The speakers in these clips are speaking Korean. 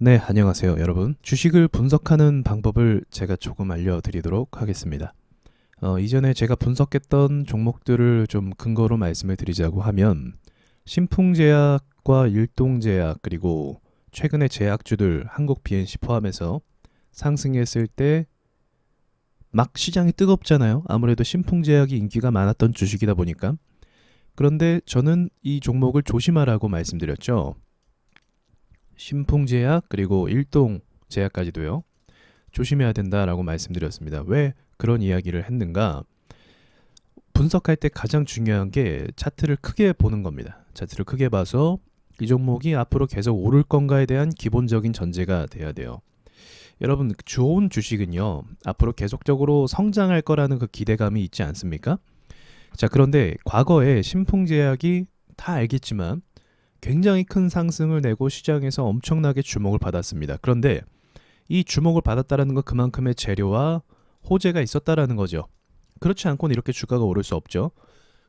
네, 안녕하세요, 여러분. 주식을 분석하는 방법을 제가 조금 알려드리도록 하겠습니다. 이전에 제가 분석했던 종목들을 좀 근거로 말씀을 드리자고 하면 신풍제약과 일동제약 그리고 최근에 제약주들 한국 BNC 포함해서 상승했을 때 막 시장이 뜨겁잖아요. 아무래도 신풍제약이 인기가 많았던 주식이다 보니까. 그런데 저는 이 종목을 조심하라고 말씀드렸죠. 신풍제약 그리고 일동제약까지도요. 조심해야 된다라고 말씀드렸습니다. 왜 그런 이야기를 했는가? 분석할 때 가장 중요한 게 차트를 크게 보는 겁니다. 차트를 크게 봐서 이 종목이 앞으로 계속 오를 건가에 대한 기본적인 전제가 돼야 돼요. 여러분, 좋은 주식은요, 앞으로 계속적으로 성장할 거라는 그 기대감이 있지 않습니까? 자, 그런데 과거에 신풍제약이 다 알겠지만 굉장히 큰 상승을 내고 시장에서 엄청나게 주목을 받았습니다. 그런데 이 주목을 받았다는 건 그만큼의 재료와 호재가 있었다라는 거죠. 그렇지 않고는 이렇게 주가가 오를 수 없죠.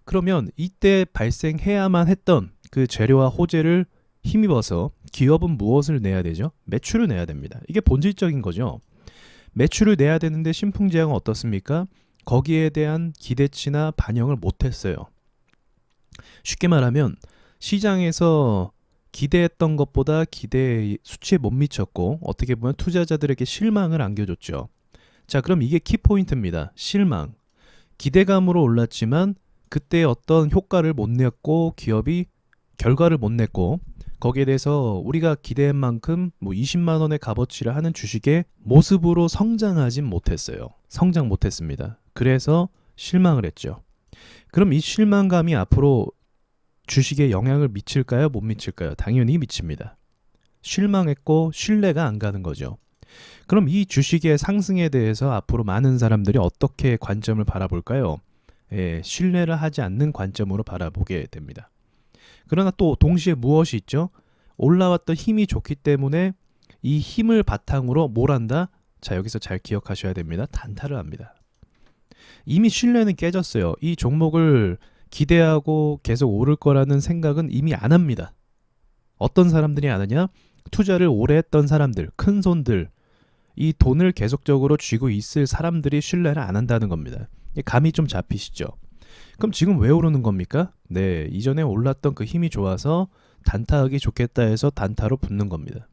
그러면 이때 발생해야만 했던 그 재료와 호재를 힘입어서 기업은 무엇을 내야 되죠? 매출을 내야 됩니다. 이게 본질적인 거죠. 매출을 내야 되는데 신풍제약은 어떻습니까? 거기에 대한 기대치나 반영을 못했어요. 쉽게 말하면 시장에서 기대했던 것보다 기대 수치에 못 미쳤고 어떻게 보면 투자자들에게 실망을 안겨줬죠. 자, 그럼 이게 키포인트입니다. 실망. 기대감으로 올랐지만 그때 어떤 효과를 못 냈고 기업이 결과를 못 냈고 거기에 대해서 우리가 기대한 만큼 20만 원의 값어치를 하는 주식의 모습으로 성장하진 못했어요. 성장 못했습니다. 그래서 실망을 했죠. 그럼 이 실망감이 앞으로 주식에 영향을 미칠까요? 못 미칠까요? 당연히 미칩니다. 실망했고 신뢰가 안 가는 거죠. 그럼 이 주식의 상승에 대해서 앞으로 많은 사람들이 어떻게 관점을 바라볼까요? 신뢰를 하지 않는 관점으로 바라보게 됩니다. 그러나 또 동시에 무엇이 있죠? 올라왔던 힘이 좋기 때문에 이 힘을 바탕으로 뭘 한다? 자, 여기서 잘 기억하셔야 됩니다. 단타를 합니다. 이미 신뢰는 깨졌어요. 이 종목을 기대하고 계속 오를 거라는 생각은 이미 안 합니다. 어떤 사람들이 안 하냐? 투자를 오래 했던 사람들, 큰 손들, 이 돈을 계속적으로 쥐고 있을 사람들이 신뢰를 안 한다는 겁니다. 감이 좀 잡히시죠? 그럼 지금 왜 오르는 겁니까? 네, 이전에 올랐던 그 힘이 좋아서 단타하기 좋겠다 해서 단타로 붙는 겁니다.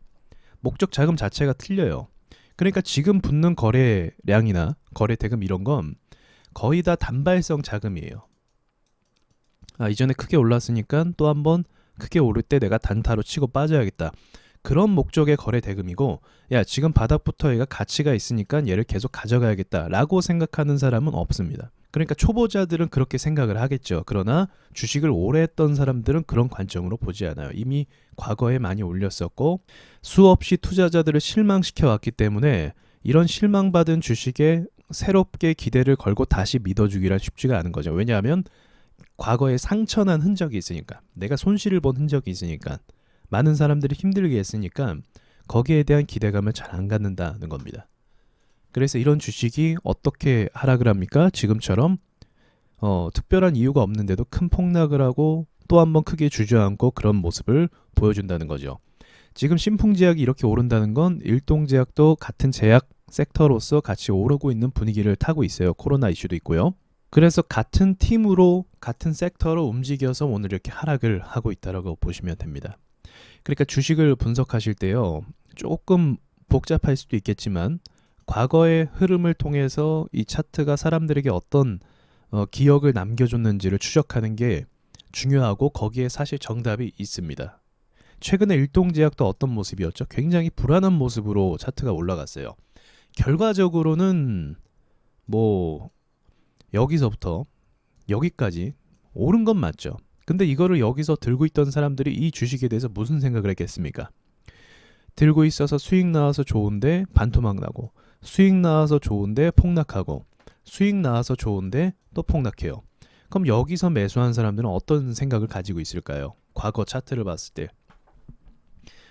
목적 자금 자체가 틀려요. 그러니까 지금 붙는 거래량이나 거래 대금 이런 건 거의 다 단발성 자금이에요. 이전에 크게 올랐으니까 또 한번 크게 오를 때 내가 단타로 치고 빠져야겠다. 그런 목적의 거래 대금이고, 야, 지금 바닥부터 얘가 가치가 있으니까 얘를 계속 가져가야겠다 라고 생각하는 사람은 없습니다. 그러니까 초보자들은 그렇게 생각을 하겠죠. 그러나 주식을 오래 했던 사람들은 그런 관점으로 보지 않아요. 이미 과거에 많이 올렸었고 수없이 투자자들을 실망시켜 왔기 때문에 이런 실망받은 주식에 새롭게 기대를 걸고 다시 믿어주기란 쉽지가 않은 거죠. 왜냐하면 과거에 상처난 흔적이 있으니까, 내가 손실을 본 흔적이 있으니까, 많은 사람들이 힘들게 했으니까 거기에 대한 기대감을 잘 안 갖는다는 겁니다. 그래서 이런 주식이 어떻게 하락을 합니까? 지금처럼 특별한 이유가 없는데도 큰 폭락을 하고 또 한번 크게 주저앉고 그런 모습을 보여준다는 거죠. 지금 신풍제약이 이렇게 오른다는 건 일동제약도 같은 제약 섹터로서 같이 오르고 있는 분위기를 타고 있어요. 코로나 이슈도 있고요. 그래서 같은 팀으로 같은 섹터로 움직여서 오늘 이렇게 하락을 하고 있다고 보시면 됩니다. 그러니까 주식을 분석하실 때요, 조금 복잡할 수도 있겠지만 과거의 흐름을 통해서 이 차트가 사람들에게 어떤 기억을 남겨줬는지를 추적하는 게 중요하고 거기에 사실 정답이 있습니다. 최근에 일동제약도 어떤 모습이었죠? 굉장히 불안한 모습으로 차트가 올라갔어요. 결과적으로는 여기서부터 여기까지 오른 건 맞죠. 근데 이거를 여기서 들고 있던 사람들이 이 주식에 대해서 무슨 생각을 했겠습니까? 들고 있어서 수익 나와서 좋은데 반토막 나고, 수익 나와서 좋은데 폭락하고, 수익 나와서 좋은데 또 폭락해요. 그럼 여기서 매수한 사람들은 어떤 생각을 가지고 있을까요? 과거 차트를 봤을 때.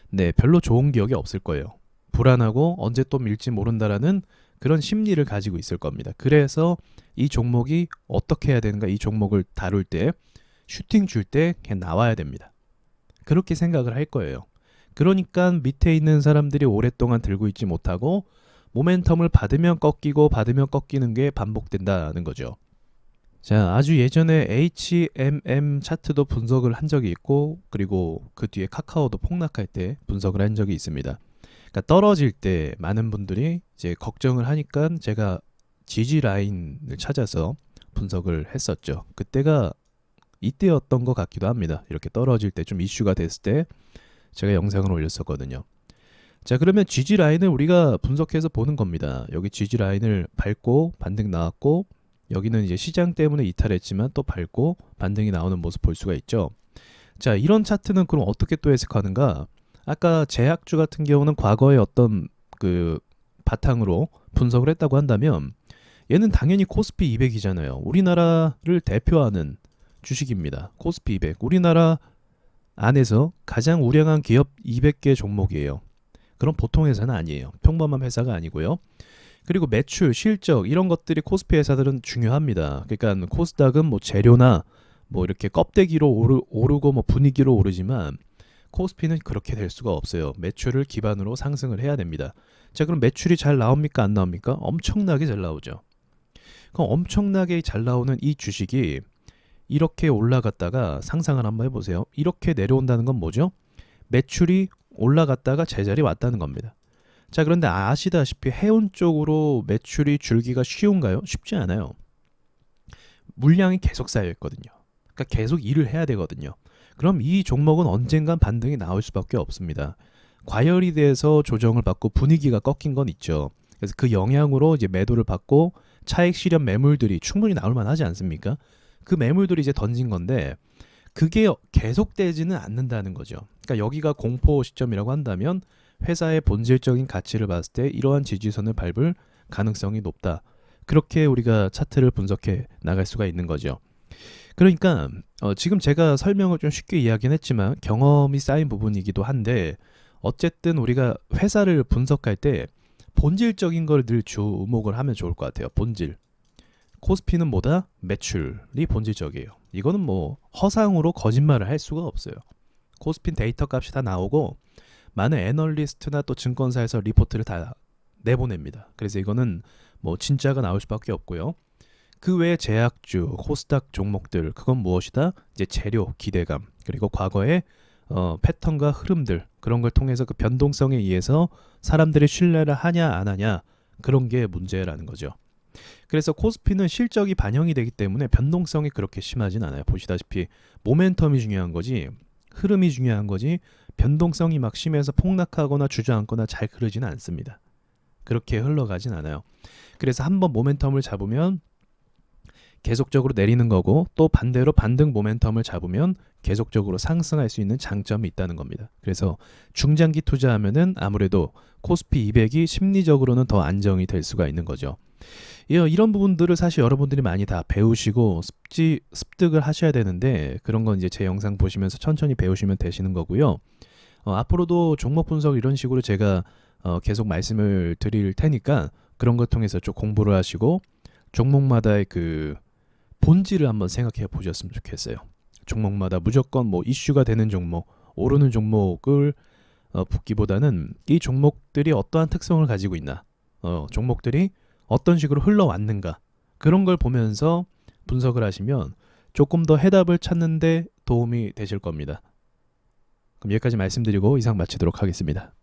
네, 별로 좋은 기억이 없을 거예요. 불안하고 언제 또 밀지 모른다라는 그런 심리를 가지고 있을 겁니다. 그래서 이 종목이 어떻게 해야 되는가, 이 종목을 다룰 때 슈팅 줄 때 그냥 나와야 됩니다. 그렇게 생각을 할 거예요. 그러니까 밑에 있는 사람들이 오랫동안 들고 있지 못하고 모멘텀을 받으면 꺾이고 받으면 꺾이는 게 반복된다는 거죠. 자, 아주 예전에 HMM 차트도 분석을 한 적이 있고, 그리고 그 뒤에 카카오도 폭락할 때 분석을 한 적이 있습니다. 그러니까 떨어질 때 많은 분들이 이제 걱정을 하니까 제가 지지 라인을 찾아서 분석을 했었죠. 그때가 이때였던 것 같기도 합니다. 이렇게 떨어질 때 좀 이슈가 됐을 때 제가 영상을 올렸었거든요. 자, 그러면 지지 라인을 우리가 분석해서 보는 겁니다. 여기 지지 라인을 밟고 반등 나왔고, 여기는 이제 시장 때문에 이탈했지만 또 밟고 반등이 나오는 모습 볼 수가 있죠. 자, 이런 차트는 그럼 어떻게 또 해석하는가? 아까 제약주 같은 경우는 과거에 어떤 그 바탕으로 분석을 했다고 한다면 얘는 당연히 코스피 200이잖아요. 우리나라를 대표하는 주식입니다. 코스피 200. 우리나라 안에서 가장 우량한 기업 200개 종목이에요. 그럼 보통 회사는 아니에요. 평범한 회사가 아니고요. 그리고 매출, 실적 이런 것들이 코스피 회사들은 중요합니다. 그러니까 코스닥은 뭐 재료나 뭐 이렇게 껍데기로 오르고 뭐 분위기로 오르지만 코스피는 그렇게 될 수가 없어요. 매출을 기반으로 상승을 해야 됩니다. 자, 그럼 매출이 잘 나옵니까? 안 나옵니까? 엄청나게 잘 나오죠. 그럼 엄청나게 잘 나오는 이 주식이 이렇게 올라갔다가 상상을 한번 해보세요. 이렇게 내려온다는 건 뭐죠? 매출이 올라갔다가 제자리 왔다는 겁니다. 자, 그런데 아시다시피 해운 쪽으로 매출이 줄기가 쉬운가요? 쉽지 않아요. 물량이 계속 쌓여 있거든요. 그러니까 계속 일을 해야 되거든요. 그럼 이 종목은 언젠간 반등이 나올 수밖에 없습니다. 과열이 돼서 조정을 받고 분위기가 꺾인 건 있죠. 그래서 그 영향으로 이제 매도를 받고 차익 실현 매물들이 충분히 나올 만하지 않습니까? 그 매물들이 이제 던진 건데 그게 계속되지는 않는다는 거죠. 그러니까 여기가 공포 시점이라고 한다면 회사의 본질적인 가치를 봤을 때 이러한 지지선을 밟을 가능성이 높다. 그렇게 우리가 차트를 분석해 나갈 수가 있는 거죠. 그러니까 지금 제가 설명을 좀 쉽게 이야기는 했지만 경험이 쌓인 부분이기도 한데 어쨌든 우리가 회사를 분석할 때 본질적인 걸 늘 주목을 하면 좋을 것 같아요. 본질. 코스피는 뭐다? 매출이 본질적이에요. 이거는 뭐 허상으로 거짓말을 할 수가 없어요. 코스피 데이터 값이 다 나오고 많은 애널리스트나 또 증권사에서 리포트를 다 내보냅니다. 그래서 이거는 뭐 진짜가 나올 수밖에 없고요. 그 외에 제약주, 코스닥 종목들 그건 무엇이다? 이제 재료, 기대감 그리고 과거의 패턴과 흐름들 그런 걸 통해서 그 변동성에 의해서 사람들이 신뢰를 하냐 안 하냐 그런 게 문제라는 거죠. 그래서 코스피는 실적이 반영이 되기 때문에 변동성이 그렇게 심하진 않아요. 보시다시피 모멘텀이 중요한 거지 흐름이 중요한 거지 변동성이 막 심해서 폭락하거나 주저앉거나 잘 흐르지는 않습니다. 그렇게 흘러가진 않아요. 그래서 한번 모멘텀을 잡으면 계속적으로 내리는 거고 또 반대로 반등 모멘텀을 잡으면 계속적으로 상승할 수 있는 장점이 있다는 겁니다. 그래서 중장기 투자하면은 아무래도 코스피 200이 심리적으로는 더 안정이 될 수가 있는 거죠. 이런 부분들을 사실 여러분들이 많이 다 배우시고 습득을 하셔야 되는데 그런 건 이제 제 영상 보시면서 천천히 배우시면 되시는 거고요. 앞으로도 종목 분석 이런 식으로 제가 계속 말씀을 드릴 테니까 그런 걸 통해서 좀 공부를 하시고 종목마다의 그 본질을 한번 생각해 보셨으면 좋겠어요. 종목마다 무조건 뭐 이슈가 되는 종목, 오르는 종목을 붙기보다는 이 종목들이 어떠한 특성을 가지고 있나, 종목들이 어떤 식으로 흘러왔는가 그런 걸 보면서 분석을 하시면 조금 더 해답을 찾는 데 도움이 되실 겁니다. 그럼 여기까지 말씀드리고 이상 마치도록 하겠습니다.